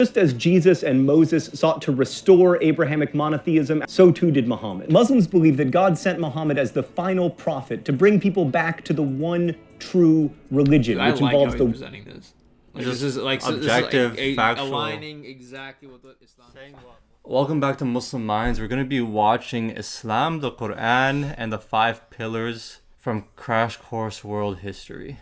Just as Jesus and Moses sought to restore Abrahamic monotheism, so too did Muhammad. Muslims believe that God sent Muhammad as the final prophet to bring people back to the one true religion, which involves the presenting this. Like, this is like objective, factual. Aligning exactly with what Islam is. Welcome back to Muslim Minds. We're going to be watching Islam, the Quran, and the 5 pillars from Crash Course World History.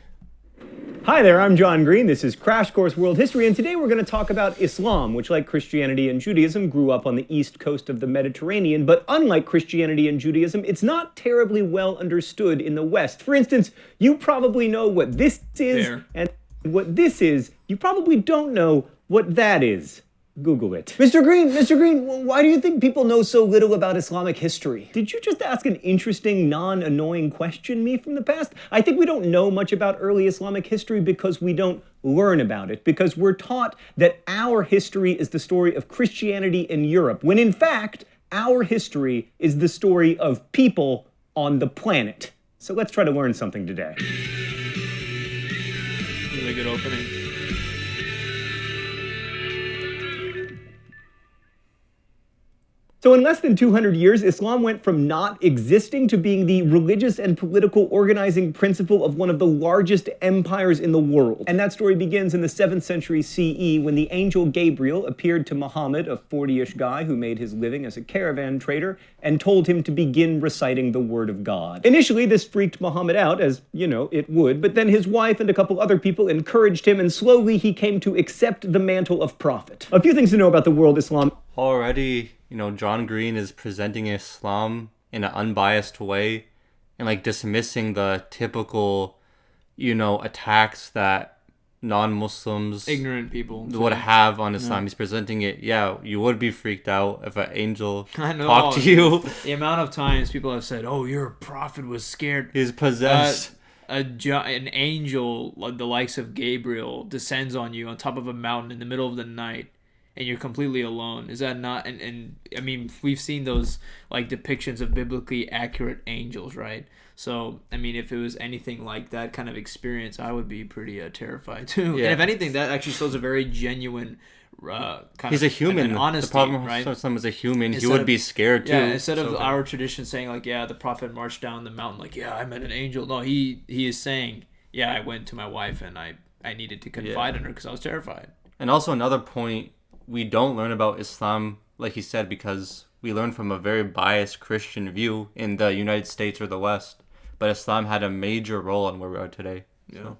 Hi there, I'm John Green. This is Crash Course World History, and today we're going to talk about Islam, which, like Christianity and Judaism, grew up on the east coast of the Mediterranean, but unlike Christianity and Judaism, it's not terribly well understood in the West. For instance, you probably know what this is, and what this is, you probably don't know what that is. Google it. Mr. Green, why do you think people know so little about Islamic history? Did you just ask an interesting, non-annoying question, me from the past? I think we don't know much about early Islamic history because we don't learn about it, because we're taught that our history is the story of Christianity in Europe, when in fact, our history is the story of people on the planet. So let's try to learn something today. Really good opening. So in less than 200 years, Islam went from not existing to being the religious and political organizing principle of one of the largest empires in the world. And that story begins in the 7th century CE when the angel Gabriel appeared to Muhammad, a 40-ish guy who made his living as a caravan trader, and told him to begin reciting the word of God. Initially, this freaked Muhammad out, as, you know, it would, but then his wife and a couple other people encouraged him, and slowly he came to accept the mantle of prophet. A few things to know about the world Islam. Already, John Green is presenting Islam in an unbiased way and like dismissing the typical, attacks that non-Muslims, ignorant people would have on Islam. Yeah. He's presenting it, you would be freaked out if an angel talked to you. The amount of times people have said, oh, your prophet was scared. He's possessed. An angel, like the likes of Gabriel, descends on you on top of a mountain in the middle of the night. And you're completely alone. Is that not? And I mean, we've seen those like depictions of biblically accurate angels, right? So I mean, if it was anything like that kind of experience, I would be pretty terrified too. Yeah. And if anything, that actually shows a very genuine He's a human. Honesty, the problem right? with Islam is a human. He would be scared too. Yeah, instead of our tradition saying like, the prophet marched down the mountain, like, I met an angel. No, he is saying, I went to my wife and I needed to confide in her because I was terrified. And also another point. We don't learn about Islam, like he said, because we learn from a very biased Christian view in the United States or the West. But Islam had a major role in where we are today. Yeah. So.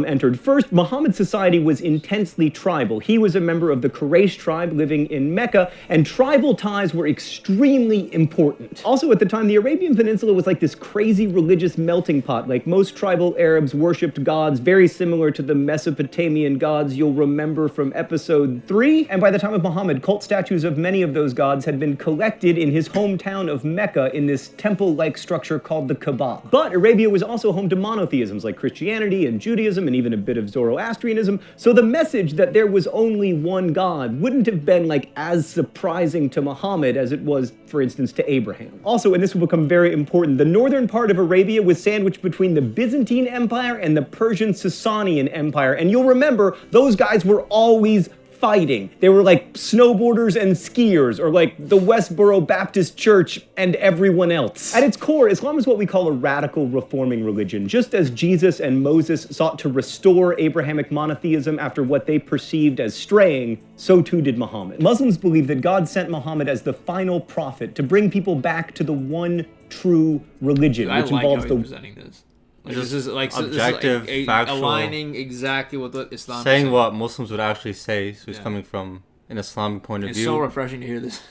Entered. First, Muhammad's society was intensely tribal. He was a member of the Quraysh tribe living in Mecca, and tribal ties were extremely important. Also, at the time, the Arabian Peninsula was like this crazy religious melting pot. Like most tribal Arabs worshipped gods very similar to the Mesopotamian gods you'll remember from episode 3. And by the time of Muhammad, cult statues of many of those gods had been collected in his hometown of Mecca in this temple-like structure called the Kaaba. But Arabia was also home to monotheisms like Christianity and Judaism, and even a bit of Zoroastrianism, so the message that there was only one God wouldn't have been like as surprising to Muhammad as it was, for instance, to Abraham. Also, and this will become very important, the northern part of Arabia was sandwiched between the Byzantine Empire and the Persian Sasanian Empire, and you'll remember those guys were always fighting. They were like snowboarders and skiers, or like the Westboro Baptist Church and everyone else. At its core, Islam is what we call a radical reforming religion. Just as Jesus and Moses sought to restore Abrahamic monotheism after what they perceived as straying, so too did Muhammad. Muslims believe that God sent Muhammad as the final prophet to bring people back to the one true religion, which involves presenting this. Like, this is like objective, factual, aligning exactly with what Islam saying is what Muslims would actually say. So he's coming from an Islamic point of view. It's so refreshing to hear this.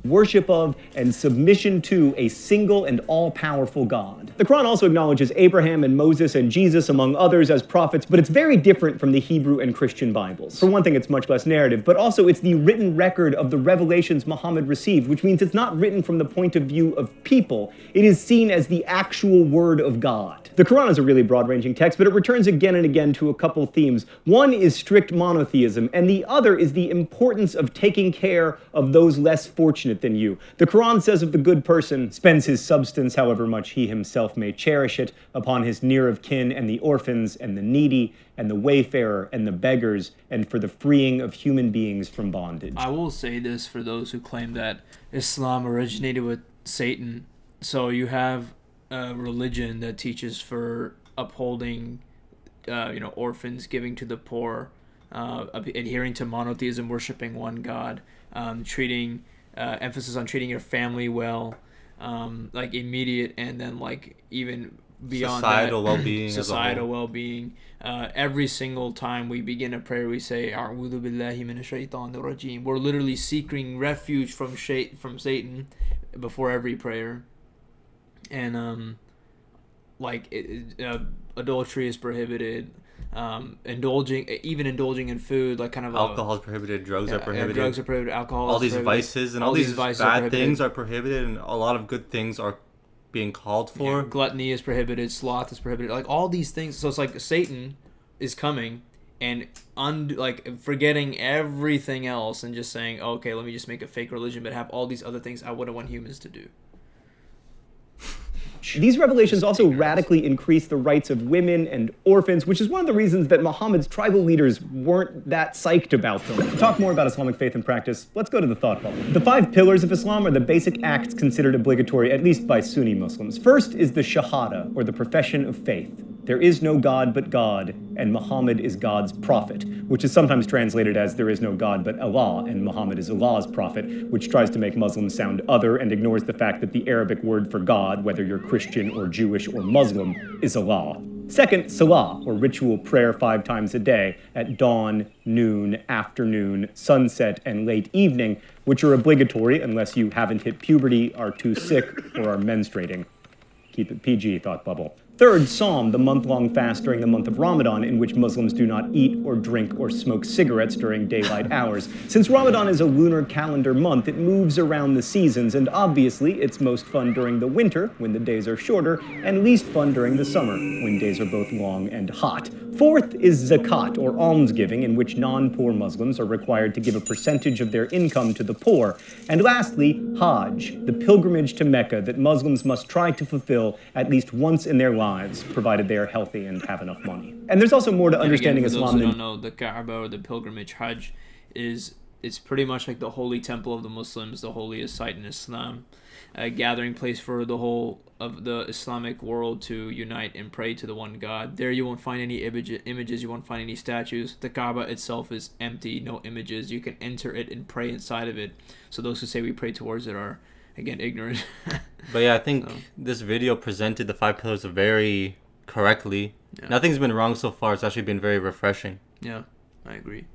Worship of and submission to a single and all-powerful God. The Quran also acknowledges Abraham and Moses and Jesus, among others, as prophets, but it's very different from the Hebrew and Christian Bibles. For one thing, it's much less narrative, but also it's the written record of the revelations Muhammad received, which means it's not written from the point of view of people. It is seen as the actual word of God. The Quran is a really broad-ranging text, but it returns again and again to a couple themes. One is strict monotheism, and the other is the importance of taking care of those less fortunate fortunate than you. The Quran says of the good person, spends his substance however much he himself may cherish it, upon his near of kin and the orphans and the needy and the wayfarer and the beggars, and for the freeing of human beings from bondage. I will say this for those who claim that Islam originated with Satan. So you have a religion that teaches for upholding, orphans, giving to the poor, adhering to monotheism, worshiping one God, emphasis on treating your family well, like immediate and then like even beyond societal that, well-being. Societal well-being. Every single time we begin a prayer, we say, "A'udhu billahi minash shaitanir rajim." We're literally seeking refuge from Satan before every prayer. And adultery is prohibited. Indulging in food, like kind of alcohol is prohibited, drugs are prohibited. Drugs are prohibited. Alcohol. All these vices and all these bad things are prohibited, and a lot of good things are being called for. Yeah, gluttony is prohibited. Sloth is prohibited. Like all these things. So it's like Satan is coming and forgetting everything else and just saying, okay, let me just make a fake religion, but have all these other things I wouldn't want humans to do. These revelations also radically increase the rights of women and orphans, which is one of the reasons that Muhammad's tribal leaders weren't that psyched about them. To talk more about Islamic faith and practice, let's go to the thought bubble. The 5 pillars of Islam are the basic acts considered obligatory, at least by Sunni Muslims. First is the Shahada, or the profession of faith. There is no God but God, and Muhammad is God's prophet, which is sometimes translated as there is no God but Allah, and Muhammad is Allah's prophet, which tries to make Muslims sound other and ignores the fact that the Arabic word for God, whether you're Christian or Jewish or Muslim, is Allah. Second, Salah, or ritual prayer 5 times a day, at dawn, noon, afternoon, sunset, and late evening, which are obligatory unless you haven't hit puberty, are too sick, or are menstruating. Keep it PG, thought bubble. Third, Psalm, the month-long fast during the month of Ramadan, in which Muslims do not eat or drink or smoke cigarettes during daylight hours. Since Ramadan is a lunar calendar month, it moves around the seasons, and obviously it's most fun during the winter, when the days are shorter, and least fun during the summer, when days are both long and hot. Fourth is Zakat, or almsgiving, in which non-poor Muslims are required to give a percentage of their income to the poor. And lastly, Hajj, the pilgrimage to Mecca that Muslims must try to fulfill at least once in their lives, provided they are healthy and have enough money. And there's also more to understanding Islam. For those who don't know, the Kaaba, or the pilgrimage Hajj, it's pretty much like the holy temple of the Muslims, the holiest site in Islam, a gathering place for the whole of the Islamic world to unite and pray to the one God. There you won't find any images, you won't find any statues. The Kaaba itself is empty, no images. You can enter it and pray inside of it. So those who say we pray towards it are, again, ignorant. But yeah, I think this video presented the 5 pillars very correctly. Yeah. Nothing's been wrong so far. It's actually been very refreshing. Yeah, I agree.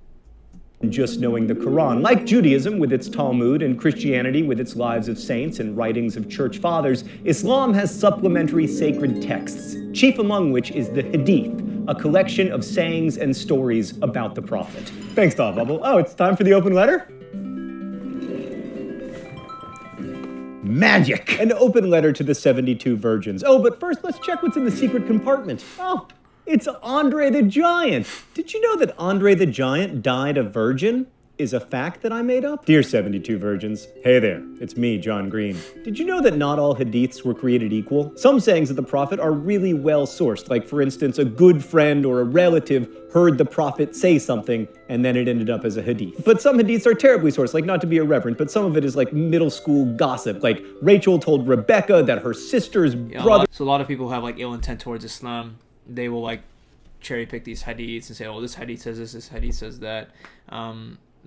Just knowing the Quran. Like Judaism with its Talmud and Christianity with its lives of saints and writings of church fathers, Islam has supplementary sacred texts, chief among which is the Hadith, a collection of sayings and stories about the Prophet. Thanks, Thought Bubble. Oh, it's time for the open letter? Magic! An open letter to the 72 virgins. Oh, but first let's check what's in the secret compartment. Oh, it's Andre the Giant. Did you know that Andre the Giant died a virgin? Is a fact that I made up? Dear 72 virgins, hey there, it's me, John Green. Did you know that not all hadiths were created equal? Some sayings of the Prophet are really well sourced, like for instance, a good friend or a relative heard the Prophet say something and then it ended up as a hadith. But some hadiths are terribly sourced, like not to be irreverent, but some of it is like middle school gossip, like Rachel told Rebecca that her sister's brother... So a lot of people have like ill intent towards Islam. They will like cherry pick these hadiths and say, oh, this hadith says this hadith says that.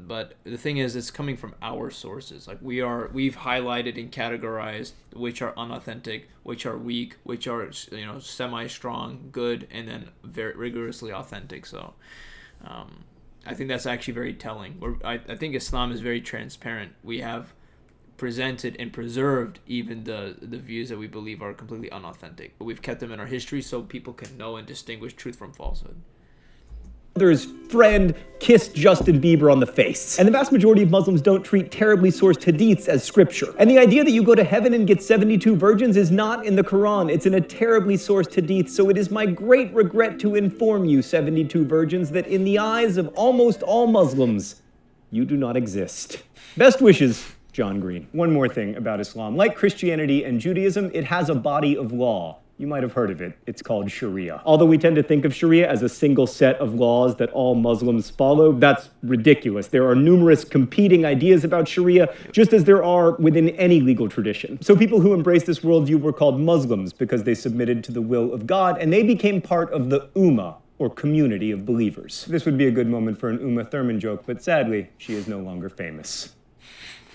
But the thing is, it's coming from our sources. Like we've highlighted and categorized which are unauthentic, which are weak, which are semi-strong, good, and then very rigorously authentic. So I think that's actually very telling. I think Islam is very transparent. We have presented and preserved even the views that we believe are completely unauthentic, but we've kept them in our history so people can know and distinguish truth from falsehood. Brother's friend kissed Justin Bieber on the face. And the vast majority of Muslims don't treat terribly sourced hadiths as scripture. And the idea that you go to heaven and get 72 virgins is not in the Quran. It's in a terribly sourced hadith. So it is my great regret to inform you, 72 virgins, that in the eyes of almost all Muslims, you do not exist. Best wishes, John Green. One more thing about Islam. Like Christianity and Judaism, it has a body of law. You might have heard of it. It's called Sharia. Although we tend to think of Sharia as a single set of laws that all Muslims follow, that's ridiculous. There are numerous competing ideas about Sharia, just as there are within any legal tradition. So people who embraced this worldview were called Muslims because they submitted to the will of God, and they became part of the Ummah, or community of believers. This would be a good moment for an Uma Thurman joke, but sadly, she is no longer famous.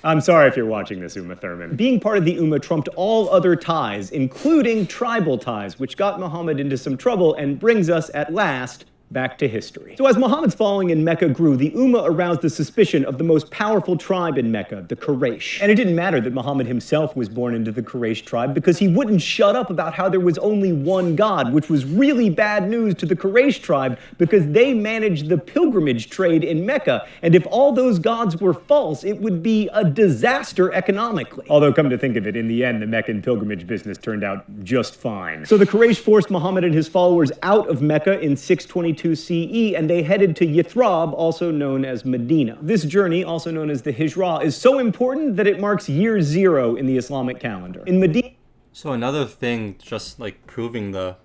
I'm sorry if you're watching this, Uma Thurman. Being part of the Ummah trumped all other ties, including tribal ties, which got Muhammad into some trouble and brings us, at last, back to history. So as Muhammad's following in Mecca grew, the Ummah aroused the suspicion of the most powerful tribe in Mecca, the Quraysh. And it didn't matter that Muhammad himself was born into the Quraysh tribe, because he wouldn't shut up about how there was only one God, which was really bad news to the Quraysh tribe, because they managed the pilgrimage trade in Mecca. And if all those gods were false, it would be a disaster economically. Although, come to think of it, in the end, the Meccan pilgrimage business turned out just fine. So the Quraysh forced Muhammad and his followers out of Mecca in 622 CE, and they headed to Yathrib, also known as Medina. This journey, also known as the Hijrah, is so important that it marks year 0 in the Islamic calendar. In Medina. So another thing, just like proving that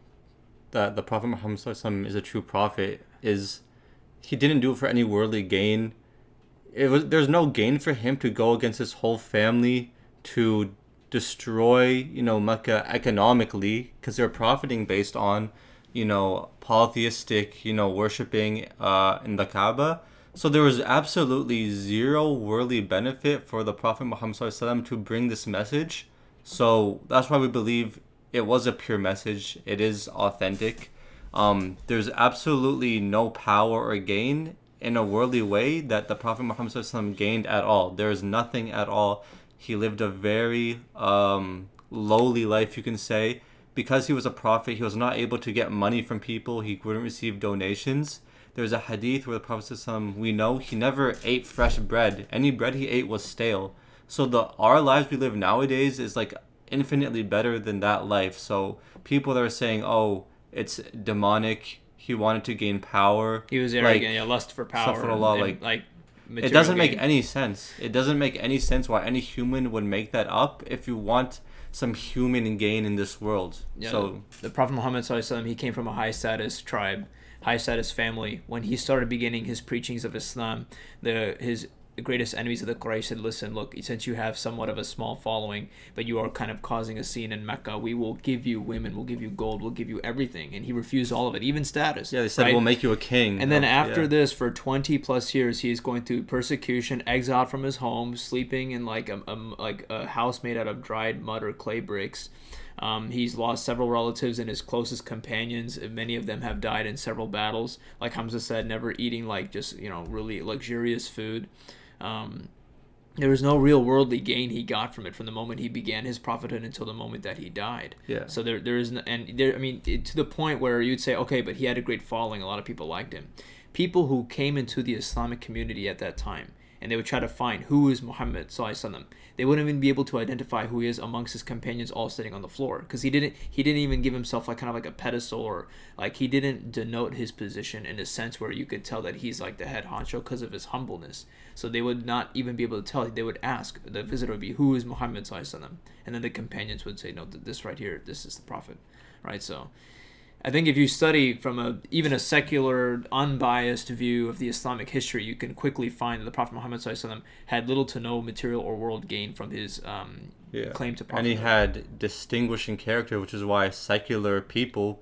the Prophet Muhammad ﷺ is a true prophet, is he didn't do it for any worldly gain. There's no gain for him to go against his whole family to destroy, Mecca economically, because they're profiting based on, polytheistic, worshipping in the Kaaba. So there was absolutely zero worldly benefit for the Prophet Muhammad ﷺ to bring this message. So that's why we believe it was a pure message. It is authentic. There's absolutely no power or gain in a worldly way that the Prophet Muhammad ﷺ gained at all. There is nothing at all. He lived a very lowly life, you can say. Because he was a prophet, he was not able to get money from people. He wouldn't receive donations. There's a hadith where the Prophet ﷺ, we know he never ate fresh bread. Any bread he ate was stale. So our lives we live nowadays is like infinitely better than that life. So people that are saying, oh, it's demonic, he wanted to gain power. He was arrogant, lust for power. It doesn't make any sense. It doesn't make any sense why any human would make that up if you want some human gain in this world. Yeah, so the Prophet Muhammad ﷺ, he came from a high status tribe, high status family. When he started beginning his preachings of Islam, his greatest enemies of the Quraysh said, listen, look, since you have somewhat of a small following, but you are kind of causing a scene in Mecca, we will give you women, we'll give you gold, we'll give you everything. And he refused all of it, even status. Yeah, they said, we'll make you a king. And then after this, for 20 plus years, he's going through persecution, exiled from his home, sleeping in like a house made out of dried mud or clay bricks. He's lost several relatives and his closest companions. Many of them have died in several battles. Like Hamza said, never eating like just, really luxurious food. There was no real worldly gain he got from it from the moment he began his prophethood until the moment that he died. Yeah. So there is, to the point where you'd say, okay, but he had a great following. A lot of people liked him. People who came into the Islamic community at that time, and they would try to find who is Muhammad sallallahu alaihi wasallam. They wouldn't even be able to identify who he is amongst his companions all sitting on the floor, because he didn't even give himself like kind of like a pedestal, or like he didn't denote his position in a sense where you could tell that he's like the head honcho because of his humbleness. So they would not even be able to tell. They would ask, the visitor would be, who is Muhammad sallallahu alaihi wasallam? And then the companions would say, no, this right here, this is the prophet, right? So I think if you study from even a secular, unbiased view of the Islamic history, you can quickly find that the Prophet Muhammad ﷺ had little to no material or world gain from his claim to prophethood. And he had distinguishing character, which is why secular people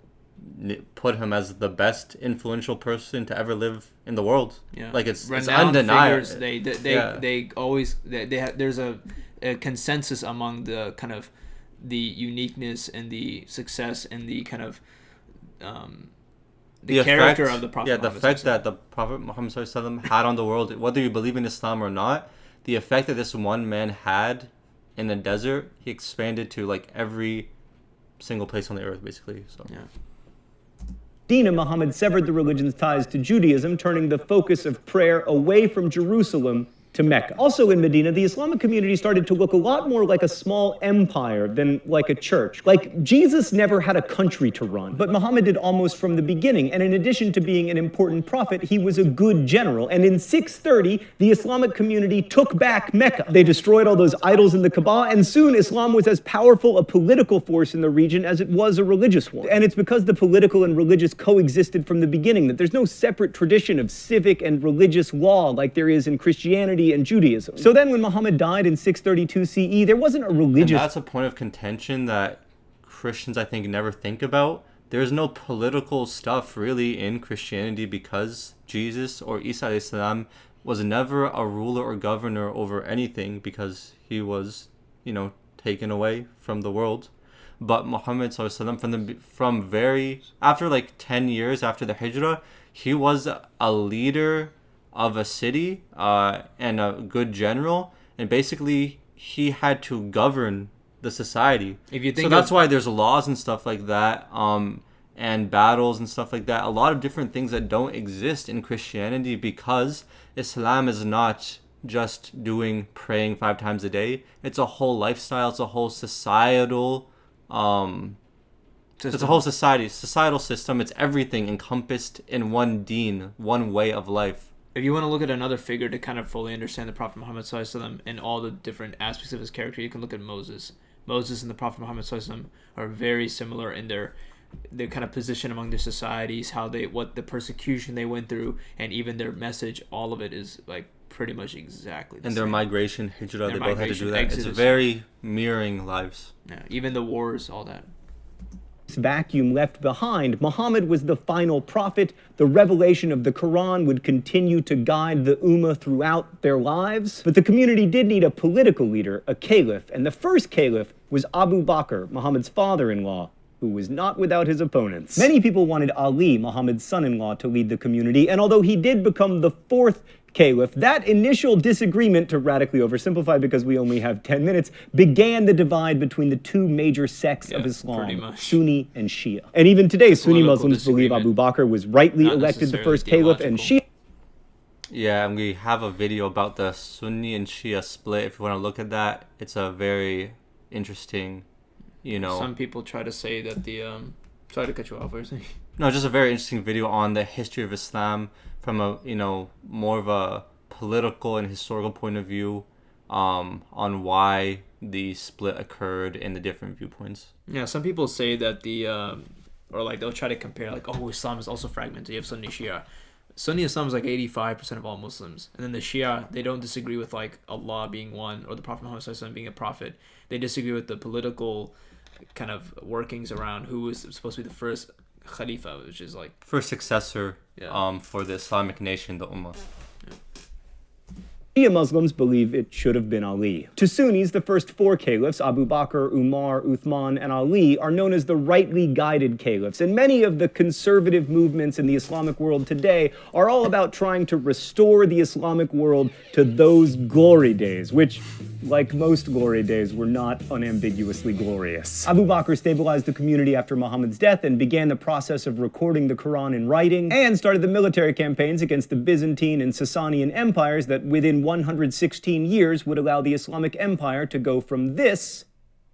put him as the best influential person to ever live in the world. Yeah, like it's undeniable. There's a consensus among the kind of the uniqueness and the success and the kind of the character effect, of the Prophet. Yeah, the effect that the Prophet Muhammad ﷺ had on the world, whether you believe in Islam or not, the effect that this one man had in the desert, he expanded to like every single place on the earth, basically. So yeah. Deen, Muhammad severed the religion's ties to Judaism, turning the focus of prayer away from Jerusalem to Mecca. Also in Medina, the Islamic community started to look a lot more like a small empire than like a church. Like, Jesus never had a country to run, but Muhammad did almost from the beginning, and in addition to being an important prophet, he was a good general. And in 630, the Islamic community took back Mecca. They destroyed all those idols in the Kaaba, and soon Islam was as powerful a political force in the region as it was a religious one. And it's because the political and religious coexisted from the beginning that there's no separate tradition of civic and religious law like there is in Christianity and Judaism. So then when Muhammad died in 632 CE, there wasn't a religious... And that's a point of contention that Christians, I think, never think about. There's no political stuff really in Christianity because Jesus or Isa alayhi salam was never a ruler or governor over anything because he was, taken away from the world. But Muhammad sallallahu alaihi wasallam, from very after like 10 years after the Hijrah, he was a leader of a city and a good general, and basically he had to govern the society. If you think so, that's why there's laws and stuff like that, and battles and stuff like that. A lot of different things that don't exist in Christianity because Islam is not just praying 5 times a day. It's a whole lifestyle. It's a whole societal. It's a whole societal system. It's everything encompassed in one deen, one way of life. If you want to look at another figure to kind of fully understand the Prophet Muhammad ﷺ and all the different aspects of his character, you can look at Moses. Moses and the Prophet Muhammad ﷺ are very similar in their kind of position among their societies, what the persecution they went through, and even their message. All of it is like pretty much exactly the same. Their migration, Hijrah, they both had to do that. Exodus. It's very mirroring lives. Yeah, even the wars, all that. Vacuum left behind, Muhammad was the final prophet. The revelation of the Quran would continue to guide the Ummah throughout their lives. But the community did need a political leader, a caliph, and the first caliph was Abu Bakr, Muhammad's father-in-law, who was not without his opponents. Many people wanted Ali, Muhammad's son-in-law, to lead the community, and although he did become the fourth caliph, that initial disagreement, to radically oversimplify because we only have 10 minutes, began the divide between the two major sects of Islam, Sunni and Shia. And even today, Sunni Muslims believe Abu Bakr was rightly elected the first caliph, and Shia... Yeah, and we have a video about the Sunni and Shia split. If you want to look at that, it's a very interesting, Some people try to say that the... Sorry to cut you off, what are you saying? No, just a very interesting video on the history of Islam from a, more of a political and historical point of view, on why the split occurred in the different viewpoints. Yeah, some people say that or like they'll try to compare, like, Islam is also fragmented. You have Sunni, Shia. Sunni Islam is like 85% of all Muslims. And then the Shia, they don't disagree with like Allah being one or the Prophet Muhammad ﷺ being a prophet. They disagree with the political kind of workings around who was supposed to be the first Khalifa, which is like first successor for the Islamic nation, the Ummah. Shia Muslims believe it should have been Ali. To Sunnis, the first 4 caliphs, Abu Bakr, Umar, Uthman, and Ali, are known as the Rightly Guided Caliphs, and many of the conservative movements in the Islamic world today are all about trying to restore the Islamic world to those glory days, which, like most glory days, were not unambiguously glorious. Abu Bakr stabilized the community after Muhammad's death and began the process of recording the Quran in writing, and started the military campaigns against the Byzantine and Sasanian empires that within 116 years would allow the Islamic Empire to go from this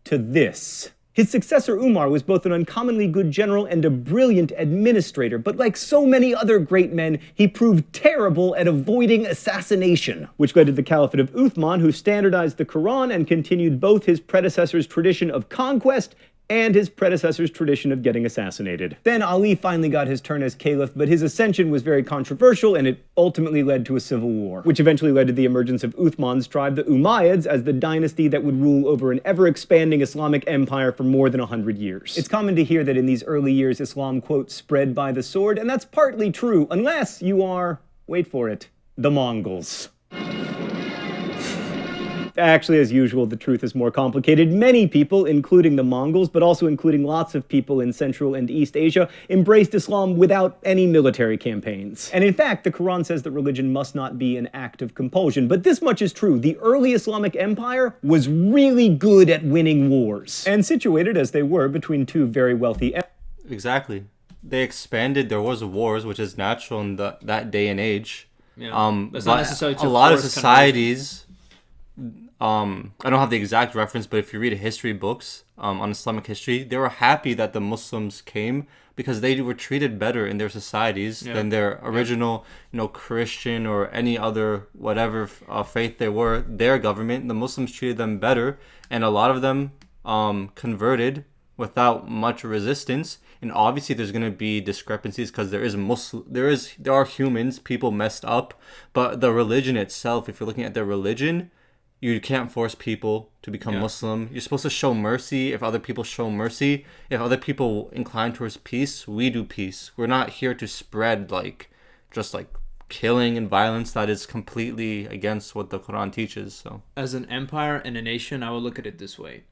to this. His successor Umar was both an uncommonly good general and a brilliant administrator, but like so many other great men, he proved terrible at avoiding assassination, which led to the Caliphate of Uthman, who standardized the Quran and continued both his predecessor's tradition of conquest and his predecessor's tradition of getting assassinated. Then Ali finally got his turn as caliph, but his ascension was very controversial, and it ultimately led to a civil war, which eventually led to the emergence of Uthman's tribe, the Umayyads, as the dynasty that would rule over an ever-expanding Islamic empire for more than 100 years. It's common to hear that in these early years, Islam, quote, spread by the sword, and that's partly true, unless you are, wait for it, the Mongols. Actually, as usual, the truth is more complicated. Many people, including the Mongols, but also including lots of people in Central and East Asia, embraced Islam without any military campaigns. And in fact, the Quran says that religion must not be an act of compulsion. But this much is true. The early Islamic Empire was really good at winning wars. And situated as they were between two very wealthy empires. Exactly. They expanded. There was wars, which is natural in that day and age. Yeah. That's not necessarily to a lot of force societies, I don't have the exact reference, but if you read history books on Islamic history, they were happy that the Muslims came because they were treated better in their societies than their original, Christian or any other whatever faith they were. Their government, the Muslims treated them better, and a lot of them converted without much resistance. And obviously, there's going to be discrepancies because there are humans, people messed up, but the religion itself, if you're looking at their religion, you can't force people to become Muslim. You're supposed to show mercy if other people show mercy. If other people incline towards peace, we do peace. We're not here to spread just killing and violence. That is completely against what the Quran teaches. So, as an empire and a nation, I would look at it this way.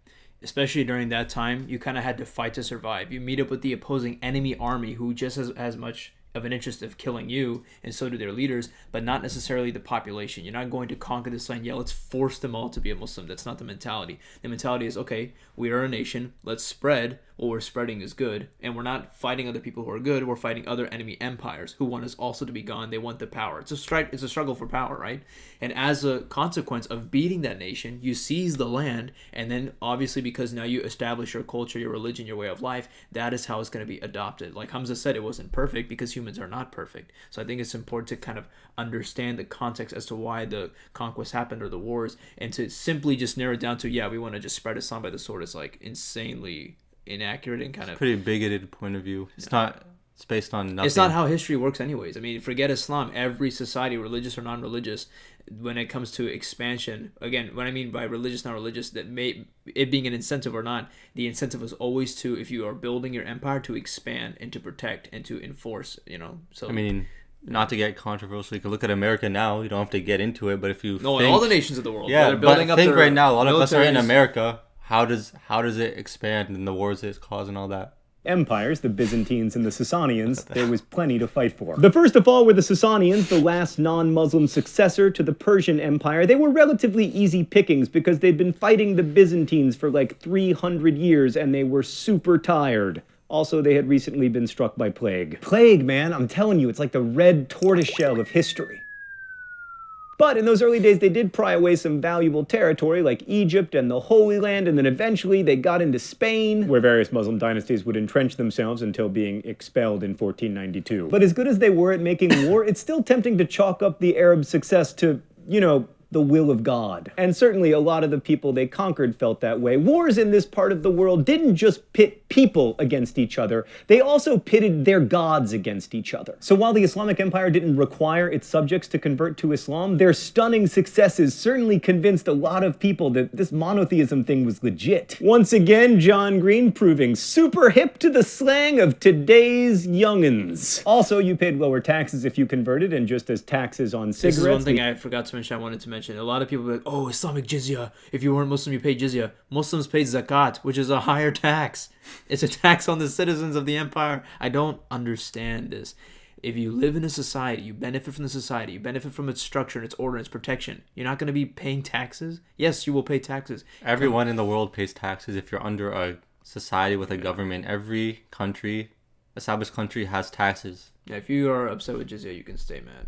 Especially during that time, you kind of had to fight to survive. You meet up with the opposing enemy army who just has as much of an interest of killing you, and so do their leaders, but not necessarily the population. You're not going to conquer this land. Yeah, let's force them all to be a Muslim. That's not the mentality. The mentality is, okay, we are a nation. Let's spread. What we're spreading is good, and we're not fighting other people who are good. We're fighting other enemy empires who want us also to be gone. They want the power. It's a struggle for power, right? And as a consequence of beating that nation, you seize the land, and then obviously because now you establish your culture, your religion, your way of life, that is how it's going to be adopted. Like Hamza said, it wasn't perfect because humans are not perfect. So I think it's important to kind of understand the context as to why the conquest happened or the wars, and to simply just narrow it down to, we want to just spread Islam by the sword is like insanely inaccurate and kind of pretty bigoted point of view. It's not. It's based on nothing. It's not how history works anyways. I mean, forget Islam. Every society, religious or non-religious, when it comes to expansion, again, what I mean by religious, non-religious, that it being an incentive or not, the incentive is always to, if you are building your empire, to expand and to protect and to enforce, So I mean, not to get controversial, you can look at America now. You don't have to get into it, but if you all the nations of the world, yeah, they're building but up think right now, a lot of us are in militaries. America. How does it expand and the wars it's causing all that? Empires, the Byzantines and the Sasanians, there was plenty to fight for. The first to fall were the Sasanians, the last non-Muslim successor to the Persian Empire. They were relatively easy pickings because they'd been fighting the Byzantines for 300 years and they were super tired. Also, they had recently been struck by plague. Plague, man, I'm telling you, it's like the red tortoiseshell of history. But in those early days, they did pry away some valuable territory like Egypt and the Holy Land, and then eventually they got into Spain, where various Muslim dynasties would entrench themselves until being expelled in 1492. But as good as they were at making war, it's still tempting to chalk up the Arab success to, the will of God. And certainly a lot of the people they conquered felt that way. Wars in this part of the world didn't just pit people against each other, they also pitted their gods against each other. So while the Islamic Empire didn't require its subjects to convert to Islam, their stunning successes certainly convinced a lot of people that this monotheism thing was legit. Once again, John Green proving super hip to the slang of today's youngins. Also, you paid lower taxes if you converted, and just as taxes on cigarettes... This is one thing I forgot to mention, I wanted to mention. A lot of people are like, oh, Islamic Jizya. If you weren't Muslim, you paid Jizya. Muslims paid Zakat, which is a higher tax. It's a tax on the citizens of the empire. I don't understand this. If you live in a society, you benefit from the society, you benefit from its structure and its order and its protection, you're not going to be paying taxes? Yes, you will pay taxes. Everyone in the world pays taxes if you're under a society with a government. Every established country has taxes. Yeah, if you are upset with Jizya, you can stay mad.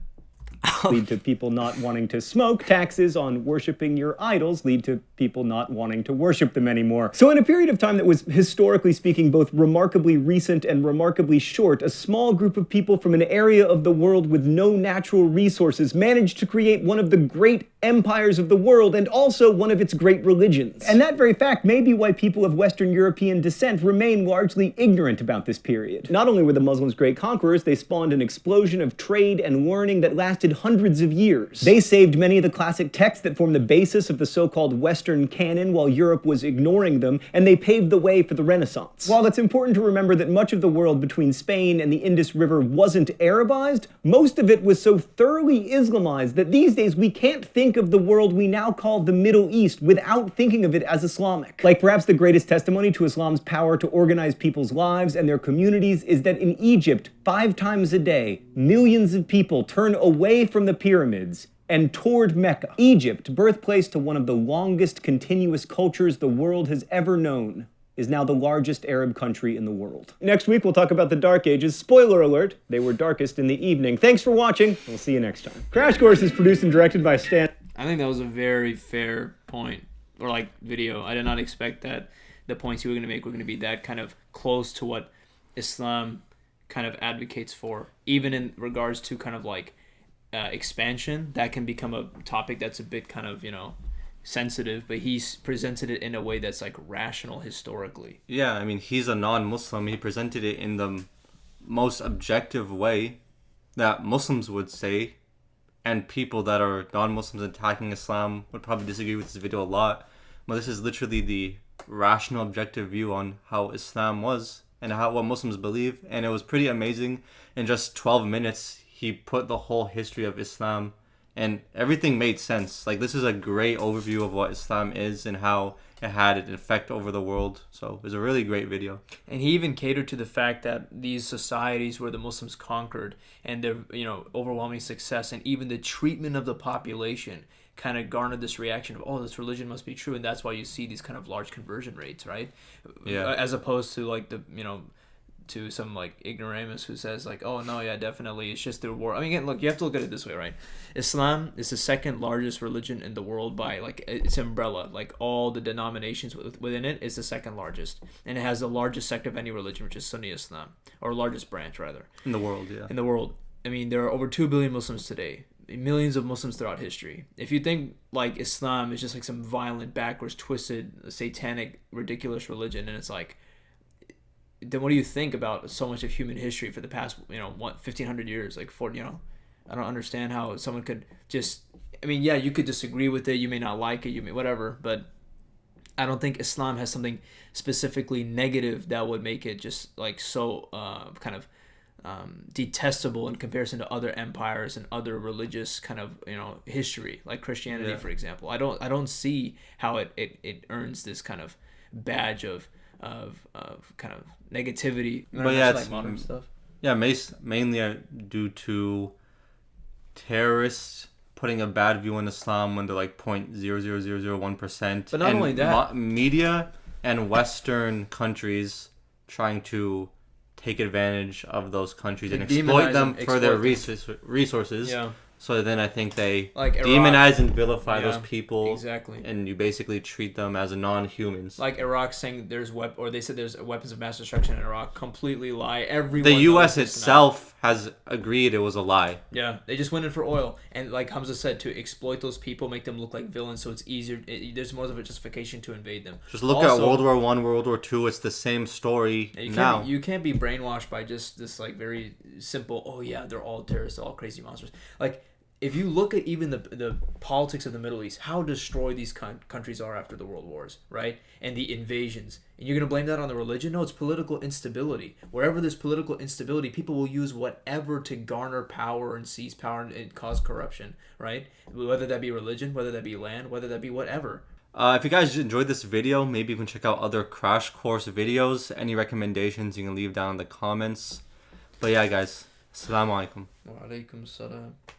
Lead to people not wanting to smoke. Taxes on worshiping your idols lead to people not wanting to worship them anymore. So in a period of time that was, historically speaking, both remarkably recent and remarkably short, a small group of people from an area of the world with no natural resources managed to create one of the great empires of the world and also one of its great religions. And that very fact may be why people of Western European descent remain largely ignorant about this period. Not only were the Muslims great conquerors, they spawned an explosion of trade and learning that lasted hundreds of years. They saved many of the classic texts that form the basis of the so-called Western canon while Europe was ignoring them, and they paved the way for the Renaissance. While it's important to remember that much of the world between Spain and the Indus River wasn't Arabized, most of it was so thoroughly Islamized that these days we can't think of the world we now call the Middle East without thinking of it as Islamic. Like perhaps the greatest testimony to Islam's power to organize people's lives and their communities is that in Egypt, 5 times a day, millions of people turn away from the pyramids and toward Mecca. Egypt, birthplace to one of the longest continuous cultures the world has ever known, is now the largest Arab country in the world. Next week, we'll talk about the Dark Ages. Spoiler alert, they were darkest in the evening. Thanks for watching. We'll see you next time. Crash Course is produced and directed by Stan. I think that was a very fair point, or like video. I did not expect that the points you were going to make were going to be that kind of close to what Islam kind of advocates for, even in regards to kind of like expansion. That can become a topic that's a bit kind of, sensitive, but he's presented it in a way that's like rational historically. Yeah, I mean, he's a non-Muslim. He presented it in the most objective way that Muslims would say, and people that are non-Muslims attacking Islam would probably disagree with this video a lot. But this is literally the rational, objective view on how Islam was and what Muslims believe, and it was pretty amazing. In just 12 minutes, he put the whole history of Islam, and everything made sense. Like, this is a great overview of what Islam is and how it had an effect over the world. So it was a really great video. And he even catered to the fact that these societies where the Muslims conquered and their overwhelming success and even the treatment of the population kind of garnered this reaction of, oh, this religion must be true, and that's why you see these kind of large conversion rates, right? Yeah. As opposed to like to some like ignoramus who says like, oh no, yeah, definitely it's just the war. I mean, again, look, you have to look at it this way, right? Islam is the second largest religion in the world by like its umbrella, like all the denominations within it is the second largest, and it has the largest sect of any religion, which is Sunni Islam, or largest branch rather In the world, yeah. in the world. I mean, there are over 2 billion Muslims today, millions of Muslims throughout history. If you think like Islam is just like some violent, backwards, twisted, satanic, ridiculous religion, and it's like, then what do you think about so much of human history for the past 1,500 years, like I don't understand how someone could just, I mean, yeah, you could disagree with it, you may not like it, you may whatever, but I don't think Islam has something specifically negative that would make it just like so kind of detestable in comparison to other empires and other religious kind of history, like Christianity, Yeah. for example. I don't see how it earns this kind of badge of kind of negativity. But yeah, like it's modern stuff. Yeah, mainly due to terrorists putting a bad view on Islam when they're like 0.00001%. But not only that, media and Western countries trying to take advantage of those countries and exploit them for their resources. Yeah. So then I think they Like Iraq. demonize and vilify Yeah, those people. exactly. And you basically treat them as non-humans. Like Iraq saying they said there's weapons of mass destruction in Iraq. Completely lie. Everyone. The U.S. knows this itself has agreed it was a lie. Yeah, they just went in for oil, and like Hamza said, to exploit those people, make them look like villains, so it's easier. There's more of a justification to invade them. Just look at World War I, World War II. It's the same story now. You can't be brainwashed by just this like very simple. Oh yeah, they're all terrorists, they're all crazy monsters. Like, if you look at even the politics of the Middle East, how destroyed these countries are after the world wars, right? And the invasions. And you're going to blame that on the religion? No, it's political instability. Wherever there's political instability, people will use whatever to garner power and seize power and cause corruption, right? Whether that be religion, whether that be land, whether that be whatever. If you guys enjoyed this video, maybe you can check out other Crash Course videos. Any recommendations you can leave down in the comments. But yeah, guys. Assalamu alaikum. Wa alaikum salam.